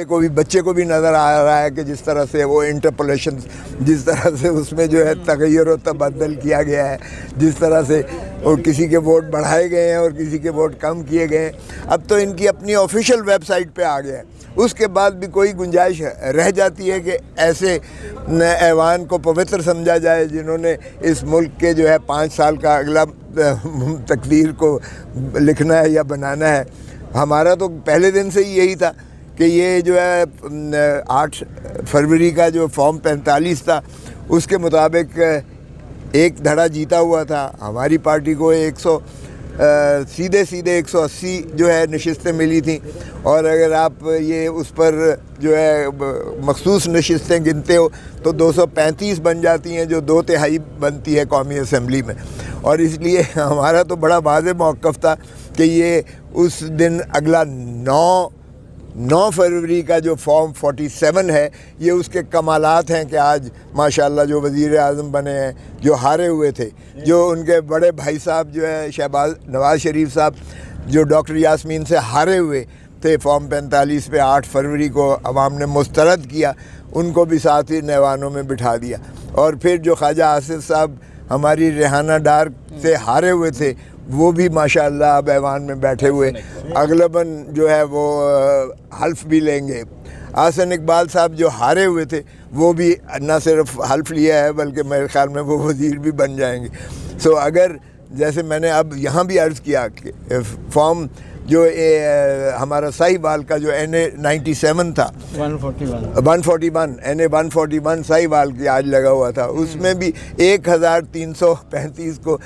को भी बच्चे को भी नज़र आ रहा है कि जिस तरह से वो इंटरपोलेशन, जिस तरह से उसमें जो है तगय्युर और तबद्दुल किया गया है, जिस तरह से और किसी के वोट बढ़ाए गए हैं और किसी के वोट कम किए गए हैं। अब तो इनकी अपनी ऑफिशियल वेबसाइट पे आ गया है। उसके बाद भी कोई गुंजाइश रह जाती है कि ऐसे ऐवान को पवित्र समझा जाए जिन्होंने इस मुल्क के जो है 5 साल का अगला तकदीर को लिखना है या बनाना है। हमारा तो पहले दिन से ही यही था कि ये जो है 8 फरवरी का जो फॉर्म 45 था उसके मुताबिक एक धड़ा जीता हुआ था। हमारी पार्टी को सीधे 180 जो है नशिस्तें मिली थी, और अगर आप ये उस पर जो है मखसूस नशिस्तें गिनते हो तो 235 बन जाती हैं, जो 2/3 बनती है कौमी असम्बली में। और इसलिए हमारा तो बड़ा वाज़ेह मौक़िफ़ था कि ये उस दिन अगला 9 फरवरी का जो फॉर्म 47 है ये उसके कमालात हैं कि आज माशाल्लाह जो वज़ीर आज़म बने हैं, जो हारे हुए थे, जो उनके बड़े भाई साहब जो है नवाज़ शरीफ साहब जो डॉक्टर यास्मीन से हारे हुए थे फॉर्म 45 पे 8 फरवरी को अवाम ने मुस्तरद किया, उनको भी साथ ही नैवानों में बिठा दिया। और फिर जो ख्वाजा आसिफ साहब हमारी रेहाना डार से हारे हुए थे वो भी माशाअल्लाह अब ऐवान में बैठे हुए अगलबन जो है वो हल्फ भी लेंगे। आसन इकबाल साहब जो हारे हुए थे वो भी न सिर्फ हल्फ लिया है बल्कि मेरे ख्याल में वो वज़ीर भी बन जाएंगे। सो अगर जैसे मैंने अब यहाँ भी अर्ज़ किया कि फॉर्म जो हमारा साहिवाल का जो NA-97 था 141 NA-141 साहिवाल की आज लगा हुआ था, उसमें भी 1335 को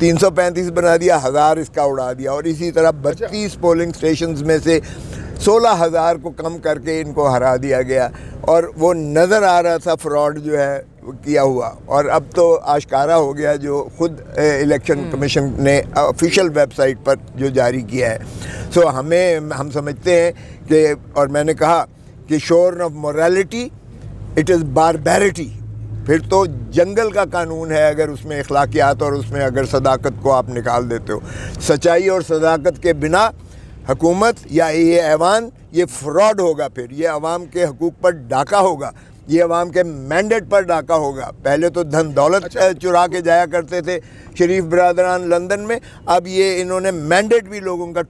335 बना दिया, 1000 इसका उड़ा दिया। और इसी तरह 32 पोलिंग स्टेशंस में से 16,000 को कम करके इनको हरा दिया गया। और वो नज़र आ रहा था फ्रॉड जो है किया हुआ, और अब तो आश्कारा हो गया जो ख़ुद इलेक्शन कमीशन ने ऑफिशियल वेबसाइट पर जो जारी किया है। सो हम समझते हैं कि, और मैंने कहा कि शोर्न ऑफ मोरालिटी इट इज़ बारबैरिटी। फिर तो जंगल का कानून है अगर उसमें अखलाकियात और उसमें अगर सदाकत को आप निकाल देते हो। सच्चाई और सदाकत के बिना हुकूमत या ये ऐवान ये फ्रॉड होगा, फिर ये अवाम के हकूक़ पर डाका होगा, ये अवाम के मैंडेट पर डाका होगा। पहले तो धन दौलत चुरा के जाया करते थे शरीफ बरादरान लंदन में, अब ये इन्होंने मैंडेट भी लोगों का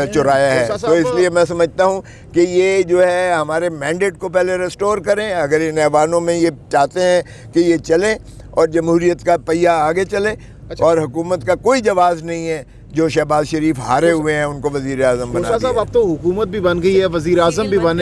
चुराया है। तो इसलिए मैं समझता हूँ कि ये जो है हमारे मैंडेट को पहले रिस्टोर करें अगर इन ऐवानों में ये चाहते हैं कि ये चलें और जमहूरियत का पहिया आगे चले। और हुकूमत का कोई जवाब नहीं है जो शहबाज शरीफ हारे हुए हैं उनको वज़ीर आज़म बना दिया। साहब अब तो हुकूमत भी बन गई है, वज़ीर आज़म भी बन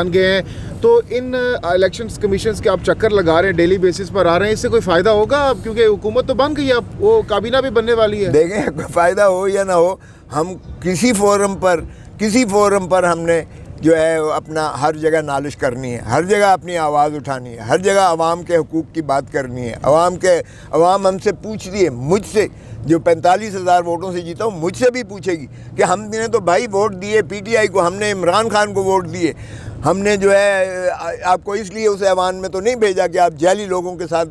गए हैं, तो इन इलेक्शन कमीशन के आप चक्कर लगा रहे हैं, डेली बेसिस पर आ रहे हैं, इससे कोई फ़ायदा होगा? अब क्योंकि हुकूमत तो बन गई है, अब वो काबीना भी बनने वाली है। देखें कोई फ़ायदा हो या ना हो, हम किसी फोरम पर हमने जो है अपना हर जगह नालिश करनी है, हर जगह अपनी आवाज़ उठानी है, हर जगह आवाम के हुकूक़ की बात करनी है। आवाम हमसे पूछती है, मुझसे जो 45,000 वोटों से जीता हूँ मुझसे भी पूछेगी कि हमने तो भाई वोट दिए PTI को, हमने इमरान खान को वोट दिए, हमने जो है आपको इसलिए उस ऐवान में तो नहीं भेजा कि आप जाली लोगों के साथ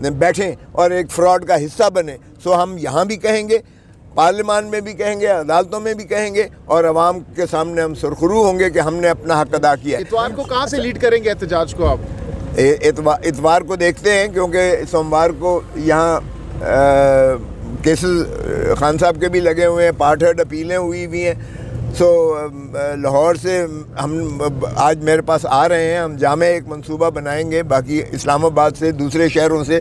बैठें और एक फ्रॉड का हिस्सा बने। सो हम यहाँ भी कहेंगे, पार्लियामान में भी कहेंगे, अदालतों में भी कहेंगे, और अवाम के सामने हम सुरखरू होंगे कि हमने अपना हक अदा किया। इतवार को कहाँ से लीड करेंगे एहतजाज को आप? इतवार को देखते हैं, क्योंकि सोमवार को यहाँ केसेस खान साहब के भी लगे हुए हैं, पार्टहर्ड अपीलें हुई हुई हैं। सो लाहौर से हम आज मेरे पास आ रहे हैं, हम जामे एक मंसूबा बनाएंगे, बाकी इस्लामाबाद से दूसरे शहरों से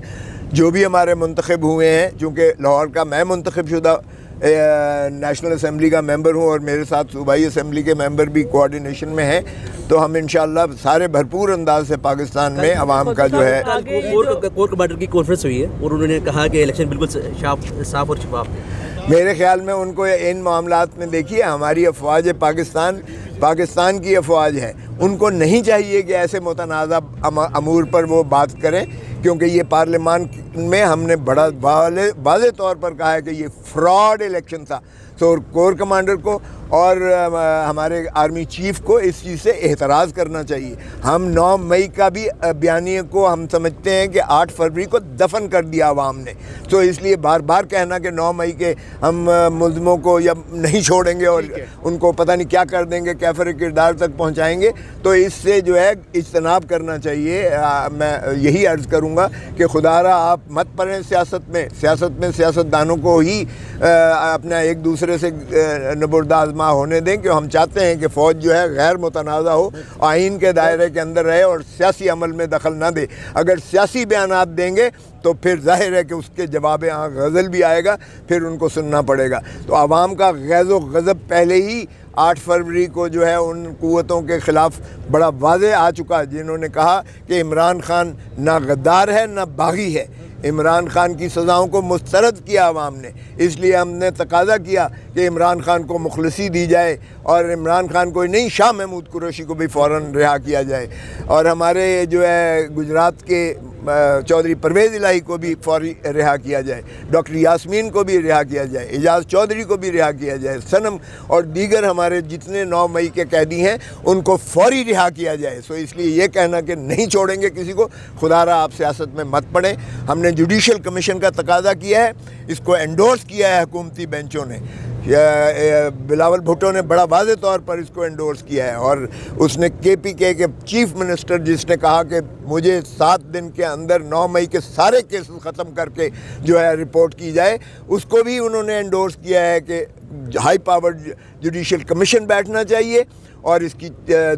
जो भी हमारे मुंतखब हुए हैं, चूँकि लाहौर का मैं मुंतखब शुदा नेशनल असम्बली का मेंबर हूँ और मेरे साथ सूबाई असम्बली के मेंबर भी कोऑर्डिनेशन में हैं, तो हम इंशाअल्लाह सारे भरपूर अंदाज से पाकिस्तान में अवाम का जो है कोर कमांडर की कॉन्फ्रेंस हुई है और उन्होंने कहा कि इलेक्शन बिल्कुल साफ और शफाफ है। मेरे ख्याल में उनको इन मामलात में देखिए, हमारी अफवाज पाकिस्तान की अफवाज है, उनको नहीं चाहिए कि ऐसे मुतनाज़ा अमूर पर वो बात करें, क्योंकि ये पार्लियामान में हमने बड़ा वाज़े तौर पर कहा है कि ये फ्रॉड इलेक्शन था। कोर कमांडर को और हमारे आर्मी चीफ को इस चीज़ से एतराज़ करना चाहिए। हम 9 मई का भी बयानिए को हम समझते हैं कि 8 फरवरी को दफन कर दिया आवाम ने, तो इसलिए बार बार कहना कि 9 मई के हम मुल्ज़िमों को या नहीं छोड़ेंगे और उनको पता नहीं क्या कर देंगे, कैफर किरदार तक पहुंचाएंगे, तो इससे जो है इज्तनाब करना चाहिए। मैं यही अर्ज़ करूँगा कि खुदारा आप मत पड़ें सियासत में सियासतदानों को ही अपना एक दूसरे से नबुर्दा आज़मा होने दें, कि हम चाहते हैं कि फ़ौज जो है गैर मुतनाज़ा हो, आइन के दायरे के अंदर रहे और सियासी अमल में दखल ना दे। अगर सियासी बयानात देंगे तो फिर जाहिर है कि उसके जवाब यहाँ गज़ल भी आएगा, फिर उनको सुनना पड़ेगा। तो आवाम का गैज़ो गज़ब पहले ही 8 फरवरी को जो है उन क़ुव्वतों के ख़िलाफ़ बड़ा वाज़े आ चुका, जिन्होंने कहा कि इमरान खान ना गद्दार है ना बागी है। इमरान खान की सज़ाओं को मुस्तरद किया आवाम ने, इसलिए हमने तकाज़ा किया कि इमरान खान को मुखलसी दी जाए और इमरान खान को नहीं, शाह महमूद कुरैशी को भी फ़ौरन रिहा किया जाए, और हमारे जो है गुजरात के चौधरी परवेज़ इलाही को भी फौरी रिहा किया जाए, डॉक्टर यास्मीन को भी रिहा किया जाए, एजाज़ चौधरी को भी रिहा किया जाए, सनम और दीगर हमारे जितने 9 मई के कैदी हैं उनको फौरी रिहा किया जाए। सो इसलिए ये कहना कि नहीं छोड़ेंगे किसी को, खुदारा आप सियासत में मत पड़ें। हमने जुडिशल कमीशन का तकाज़ा किया है, इसको एंडोर्स किया है हुकूमती बेंचों ने, बिलावल भुट्टो ने बड़ा वाज़े तौर पर इसको एंडोर्स किया है, और उसने KPK के चीफ मिनिस्टर जिसने कहा कि मुझे 7 दिन के अंदर 9 मई के सारे केस ख़त्म करके जो है रिपोर्ट की जाए, उसको भी उन्होंने एंडोर्स किया है कि हाई पावर्ड जुडिशल कमीशन बैठना चाहिए और इसकी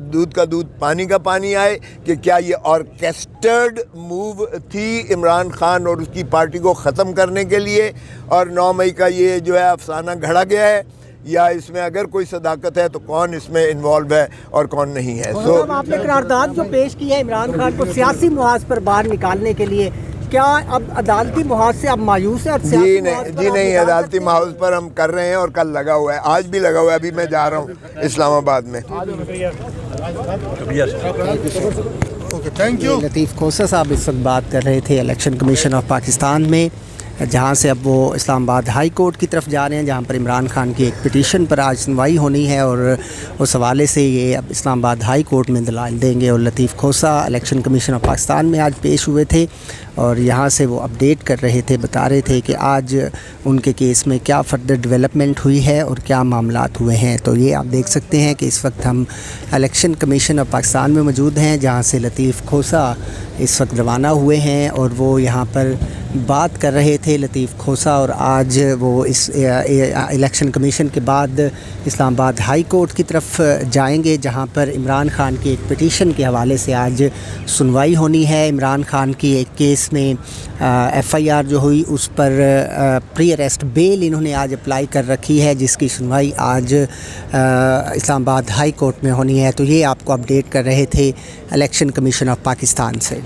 दूध का दूध पानी का पानी आए कि क्या ये ऑर्केस्ट्रेटेड मूव थी इमरान खान और उसकी पार्टी को ख़त्म करने के लिए, और 9 मई का ये जो है अफसाना घड़ा गया है, या इसमें अगर कोई सदाकत है तो कौन इसमें इन्वॉल्व है और कौन नहीं है। तो आपने करारदाद जो पेश की है इमरान खान को सियासी मुहाज पर बाहर निकालने के लिए, क्या अब अदालती मुहाज से आप मायूस हैं? जी नहीं, अदालती मुहाज पर हम कर रहे हैं और कल लगा हुआ है, आज भी लगा हुआ है। अभी मैं जा रहा हूँ इस्लामाबाद में। Thank you. लतीफ़ खोसा साहब इस वक्त बात कर रहे थे इलेक्शन कमीशन ऑफ पाकिस्तान में, जहाँ से अब वो इस्लामाबाद हाई कोर्ट की तरफ जा रहे हैं, जहाँ पर इमरान खान की एक पिटीशन पर आज सुनवाई होनी है, और उस हवाले से ये अब इस्लामाबाद हाई कोर्ट में दलाइल देंगे। और लतीफ़ खोसा इलेक्शन कमीशन ऑफ पाकिस्तान में आज पेश हुए थे और यहाँ से वो अपडेट कर रहे थे, बता रहे थे कि आज उनके केस में क्या फ़र्दर डेवलपमेंट हुई है और क्या मामलात हुए हैं। तो ये आप देख सकते हैं कि इस वक्त हम इलेक्शन कमीशन ऑफ पाकिस्तान में मौजूद हैं, जहाँ से लतीफ़ खोसा इस वक्त रवाना हुए हैं और वो यहाँ पर बात कर रहे थे लतीफ़ खोसा। और आज वो इस इलेक्शन कमीशन के बाद इस्लामाबाद हाई कोर्ट की तरफ जाएंगे, जहाँ पर इमरान खान की एक पिटीशन के हवाले से आज सुनवाई होनी है। इमरान खान की एक केस में FIR जो हुई उस पर प्री अरेस्ट बेल इन्होंने आज अप्लाई कर रखी है, जिसकी सुनवाई आज इस्लामाबाद हाई कोर्ट में होनी है। तो ये आपको अपडेट कर रहे थे इलेक्शन कमीशन ऑफ पाकिस्तान से।